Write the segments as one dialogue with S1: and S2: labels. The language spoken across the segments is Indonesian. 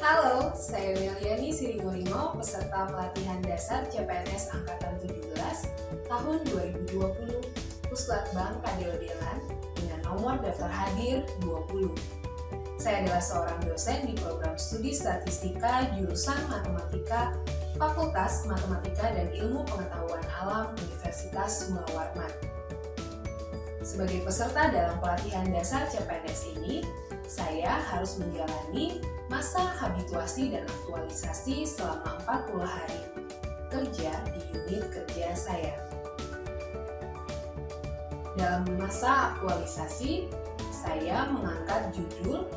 S1: Halo, saya Meliani Siringorimo, peserta pelatihan dasar CPNS Angkatan 17 tahun 2020 Puslapbang Kadeodelan dengan nomor daftar hadir 20. Saya adalah seorang dosen di program studi statistika jurusan Matematika Fakultas Matematika dan Ilmu Pengetahuan Alam Universitas Mulawarman. Sebagai peserta dalam pelatihan dasar CPNS ini, saya harus menjalani masa habituasi dan aktualisasi selama 40 hari kerja di unit kerja saya. Dalam masa aktualisasi, saya mengangkat judul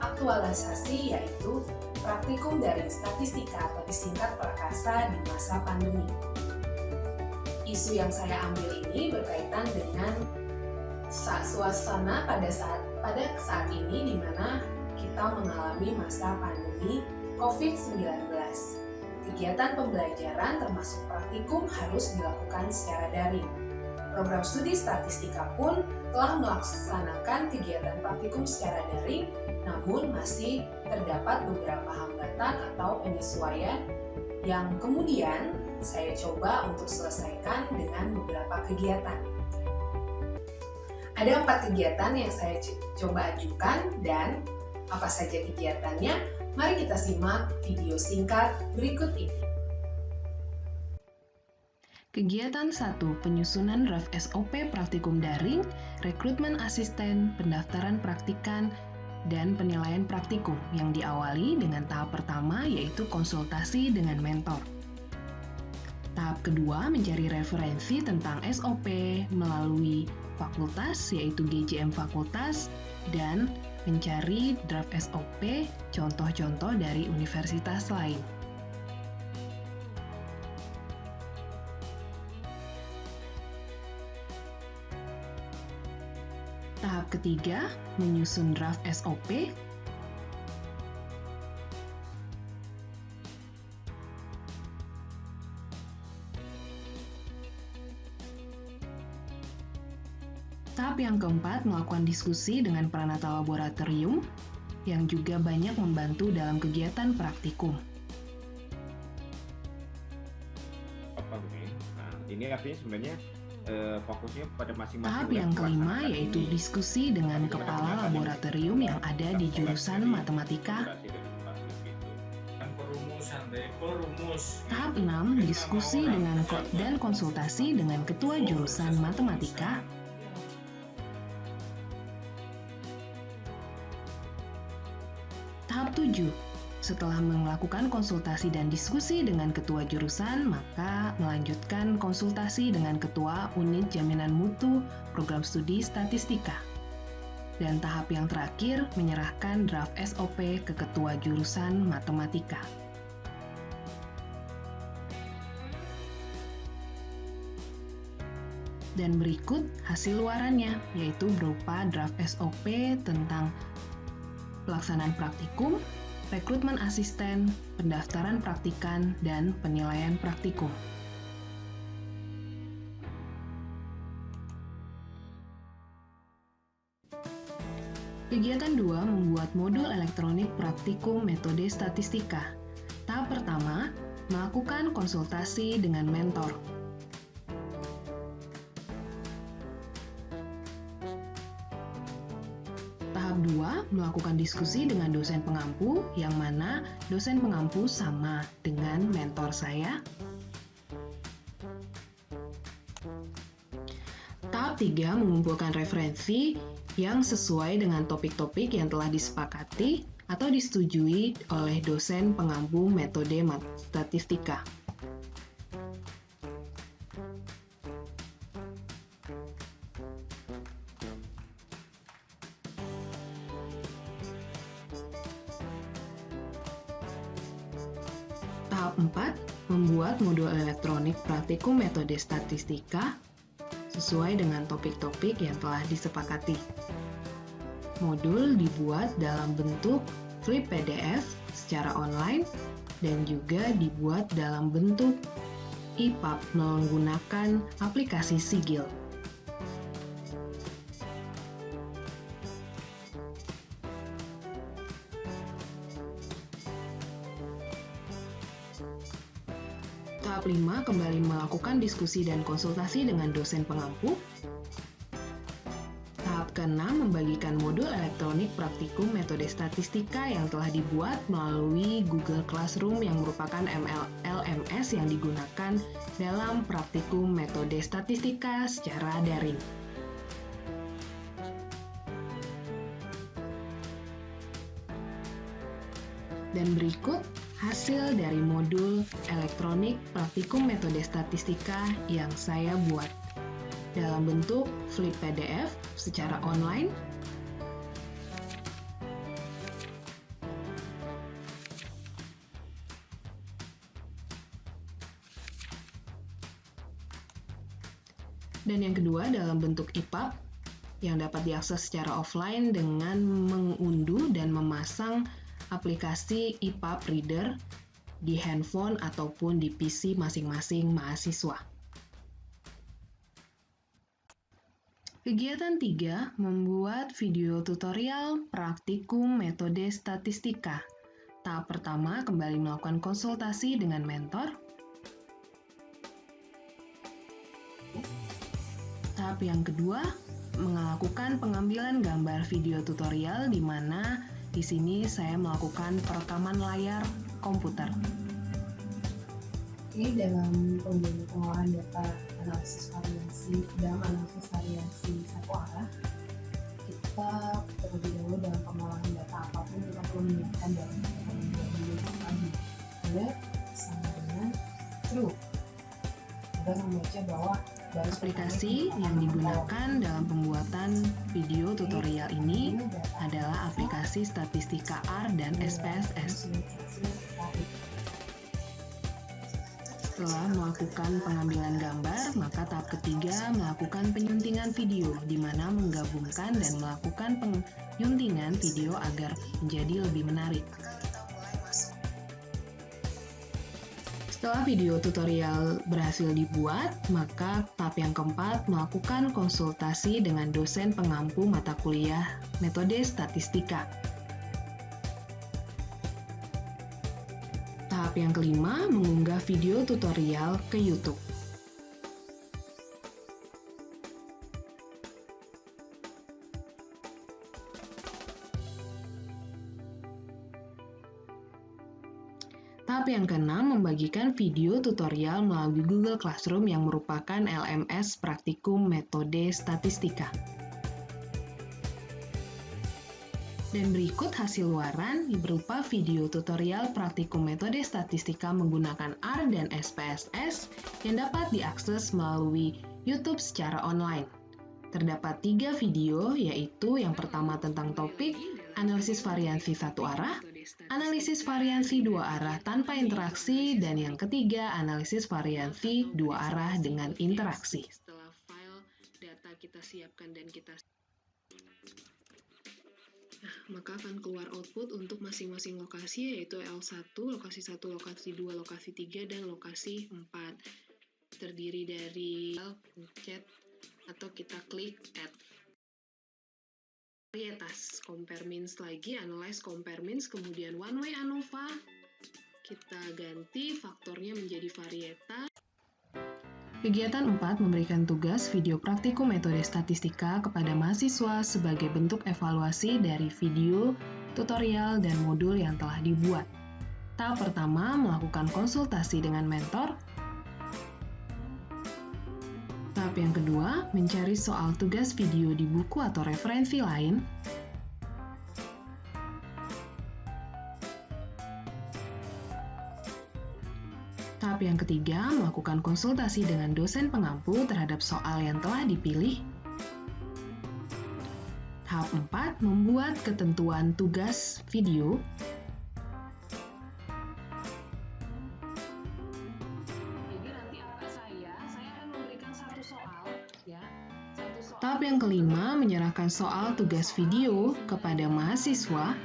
S1: aktualisasi yaitu Praktikum Daring Statistika atau disingkat Prakasa di masa pandemi. Isu yang saya ambil ini berkaitan dengan suasana pada saat ini di mana kita mengalami masa pandemi COVID-19. Kegiatan pembelajaran termasuk praktikum harus dilakukan secara daring. Program studi statistika pun telah melaksanakan kegiatan praktikum secara daring, namun masih terdapat beberapa hambatan atau penyesuaian yang kemudian saya coba untuk selesaikan dengan beberapa kegiatan. Ada 4 kegiatan yang saya coba ajukan dan apa saja kegiatannya? Mari kita simak video singkat berikut ini.
S2: Kegiatan 1. Penyusunan draft SOP praktikum daring, rekrutmen asisten, pendaftaran praktikan, dan penilaian praktikum yang diawali dengan tahap pertama yaitu konsultasi dengan mentor. Tahap kedua, mencari referensi tentang SOP melalui fakultas yaitu GJM fakultas dan mencari draft SOP contoh-contoh dari universitas lain. Tahap ketiga, menyusun draft SOP. Tahap yang keempat, melakukan diskusi dengan peranata laboratorium yang juga banyak membantu dalam kegiatan praktikum.
S3: Nah, ini artinya sebenarnya fokusnya pada masing-masing.
S2: Tahap yang kelima yaitu diskusi dengan kepala laboratorium yang ada di jurusan matematika. Tahap 6, diskusi dengan dan konsultasi dengan ketua jurusan matematika. Tahap 7, setelah melakukan konsultasi dan diskusi dengan ketua jurusan, maka melanjutkan konsultasi dengan ketua unit jaminan mutu program studi statistika. Dan tahap yang terakhir, menyerahkan draft SOP ke ketua jurusan matematika. Dan berikut hasil luarannya, yaitu berupa draft SOP tentang pelaksanaan praktikum, rekrutmen asisten, pendaftaran praktikan, dan penilaian praktikum. Kegiatan 2 membuat modul elektronik praktikum metode statistika. Tahap pertama, melakukan konsultasi dengan mentor. Tahap 2, melakukan diskusi dengan dosen pengampu, yang mana dosen pengampu sama dengan mentor saya. Tahap 3, mengumpulkan referensi yang sesuai dengan topik-topik yang telah disepakati atau disetujui oleh dosen pengampu metode statistika. Tahap 4, membuat modul elektronik praktikum metode statistika sesuai dengan topik-topik yang telah disepakati. Modul dibuat dalam bentuk flip PDF secara online dan juga dibuat dalam bentuk EPUB menggunakan aplikasi Sigil. Tahap 5, kembali melakukan diskusi dan konsultasi dengan dosen pengampu. Tahap ke-6, membagikan modul elektronik praktikum metode statistika yang telah dibuat melalui Google Classroom yang merupakan LMS yang digunakan dalam praktikum metode statistika secara daring. Dan berikut hasil dari modul elektronik praktikum metode statistika yang saya buat dalam bentuk flip PDF secara online. Dan yang kedua dalam bentuk EPUB yang dapat diakses secara offline dengan mengunduh dan memasang aplikasi EPUB Reader di handphone ataupun di PC masing-masing mahasiswa. Kegiatan 3, membuat video tutorial praktikum metode statistika. Tahap pertama, kembali melakukan konsultasi dengan mentor. Tahap yang kedua, melakukan pengambilan gambar video tutorial di mana di sini saya melakukan perekaman layar komputer.
S1: Ini dalam pengolahan data analisis variasi dalam analisis variasi satu arah, kita terlebih dahulu dalam pengolahan data apapun kita perlu menyiapkan dalam dulu tadi. Ada sama dengan true. Kita membaca bahwa
S2: aplikasi yang digunakan dalam pembuatan video tutorial ini adalah aplikasi statistika R dan SPSS. Setelah melakukan pengambilan gambar, maka tahap ketiga melakukan penyuntingan video, di mana menggabungkan dan melakukan penyuntingan video agar menjadi lebih menarik. Setelah video tutorial berhasil dibuat, maka tahap yang keempat melakukan konsultasi dengan dosen pengampu mata kuliah metode statistika. Tahap yang kelima, mengunggah video tutorial ke YouTube. Tahap yang keenam, membagikan video tutorial melalui Google Classroom yang merupakan LMS praktikum metode statistika. Dan berikut hasil luaran berupa video tutorial praktikum metode statistika menggunakan R dan SPSS yang dapat diakses melalui YouTube secara online. Terdapat 3 video, yaitu yang pertama tentang topik analisis variansi satu arah, analisis variansi dua arah tanpa interaksi, dan yang ketiga analisis variansi dua arah dengan interaksi. Setelah file data kita siapkan dan maka akan keluar output untuk masing-masing lokasi, yaitu L1, lokasi 1, lokasi 2, lokasi 3, dan lokasi 4. Terdiri dari pencet atau kita klik add. Varietas, compare means lagi, analyze compare means, kemudian one way ANOVA, kita ganti faktornya menjadi varietas. Kegiatan 4 memberikan tugas video praktikum metode statistika kepada mahasiswa sebagai bentuk evaluasi dari video, tutorial, dan modul yang telah dibuat. Tahap pertama, melakukan konsultasi dengan mentor. Tahap yang kedua, mencari soal tugas video di buku atau referensi lain. Tahap yang ketiga, melakukan konsultasi dengan dosen pengampu terhadap soal yang telah dipilih. Tahap 4, membuat ketentuan tugas video. Tahap yang kelima, menyerahkan soal tugas video kepada mahasiswa.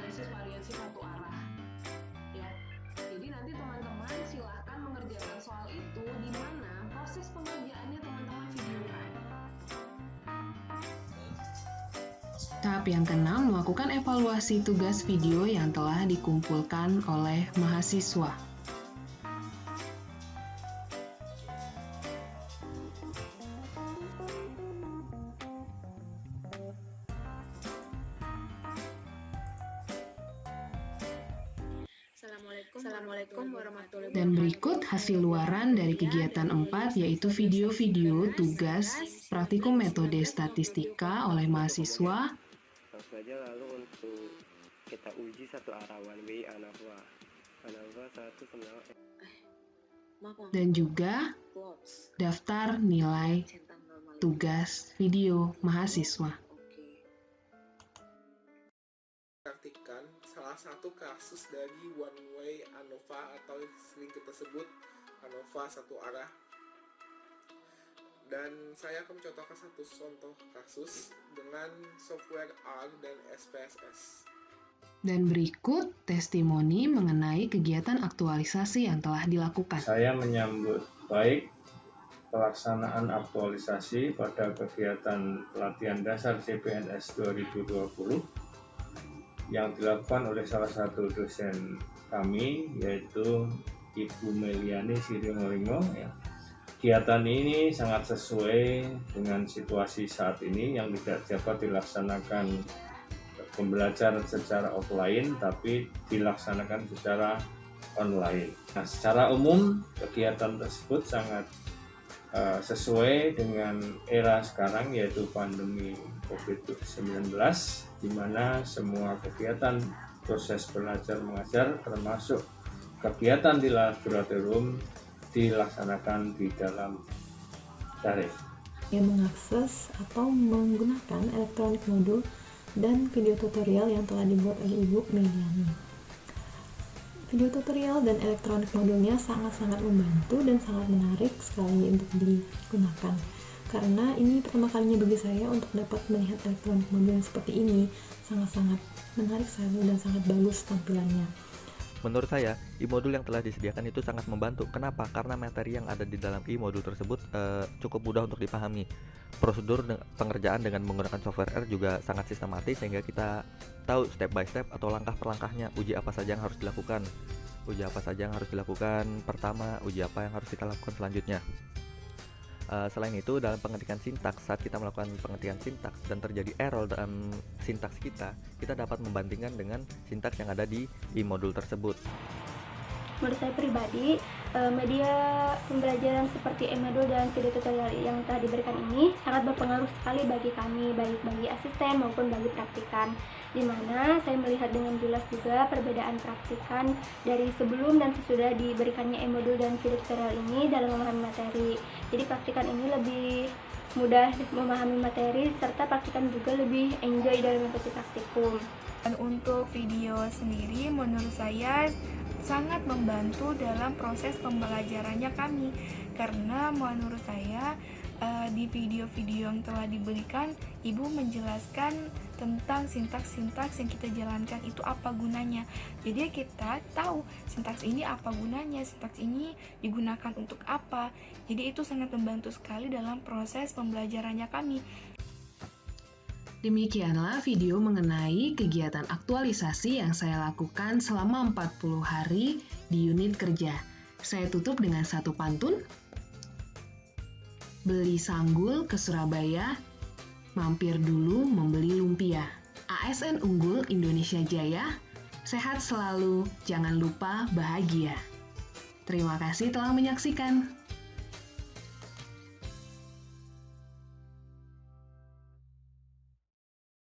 S2: Jadi nanti teman-teman silahkan mengerjakan soal itu di mana proses pengerjaannya teman-teman videokan. Tahap yang keenam, melakukan evaluasi tugas video yang telah dikumpulkan oleh mahasiswa.
S4: Assalamualaikum warahmatullahi
S2: Dan berikut hasil luaran dari kegiatan 4, yaitu video-video tugas praktikum metode statistika oleh mahasiswa.
S5: Langsung aja lalu untuk kita uji satu arah one way ANAFA 1 sama
S2: Dan juga daftar nilai tugas video mahasiswa.
S6: Praktikan salah satu kasus dari one way ANOVA atau sering kita sebut ANOVA satu arah. Dan saya akan mencontohkan satu contoh kasus dengan software R dan SPSS.
S2: Dan berikut testimoni mengenai kegiatan aktualisasi yang telah dilakukan.
S7: Saya menyambut baik pelaksanaan aktualisasi pada kegiatan pelatihan dasar CPNS 2020 yang dilakukan oleh salah satu dosen kami, yaitu Ibu Meliani Siriongoringo. Kegiatan ini sangat sesuai dengan situasi saat ini yang tidak dapat dilaksanakan pembelajaran secara offline, tapi dilaksanakan secara online. Nah, secara umum kegiatan tersebut sangat sesuai dengan era sekarang, yaitu pandemi COVID-19, di mana semua kegiatan proses belajar mengajar termasuk kegiatan di laboratorium dilaksanakan di dalam daring.
S8: Yang mengakses atau menggunakan elektronik modul dan video tutorial yang telah dibuat oleh Ibu Meliani. Video tutorial dan elektronik modulnya sangat-sangat membantu dan sangat menarik sekali untuk digunakan. Karena ini pertama kalinya bagi saya untuk dapat melihat elektronik modul yang seperti ini. Sangat-sangat menarik sekali dan sangat bagus tampilannya.
S9: Menurut saya, e-modul yang telah disediakan itu sangat membantu. Kenapa? Karena materi yang ada di dalam e-modul tersebut cukup mudah untuk dipahami. Prosedur pengerjaan dengan menggunakan software R juga sangat sistematis, sehingga kita tahu step by step atau langkah per langkahnya uji apa saja yang harus dilakukan. Pertama, uji apa yang harus kita lakukan selanjutnya. Selain itu, dalam pengetikan sintaks, saat kita melakukan pengetikan sintaks dan terjadi error dalam sintaks kita dapat membandingkan dengan sintaks yang ada di e-modul tersebut.
S10: Menurut saya pribadi, media pembelajaran seperti e-modul dan video tutorial yang telah diberikan ini sangat berpengaruh sekali bagi kami, baik bagi asisten maupun bagi praktikan, di mana saya melihat dengan jelas juga perbedaan praktikan dari sebelum dan sesudah diberikannya e-modul dan video tutorial ini dalam memahami materi. Jadi praktikan ini lebih mudah memahami materi, serta praktikan juga lebih enjoy dalam mengikuti praktikum.
S11: Dan untuk video sendiri menurut saya sangat membantu dalam proses pembelajarannya kami, karena menurut saya di video-video yang telah diberikan Ibu menjelaskan tentang sintaks-sintaks yang kita jalankan itu apa gunanya. Jadi kita tahu sintaks ini apa gunanya, sintaks ini digunakan untuk apa. Jadi itu sangat membantu sekali dalam proses pembelajarannya kami.
S2: Demikianlah video mengenai kegiatan aktualisasi yang saya lakukan selama 40 hari di unit kerja. Saya tutup dengan satu pantun. Beli sanggul ke Surabaya, mampir dulu membeli lumpia. ASN Unggul Indonesia Jaya, sehat selalu, jangan lupa bahagia. Terima kasih telah menyaksikan.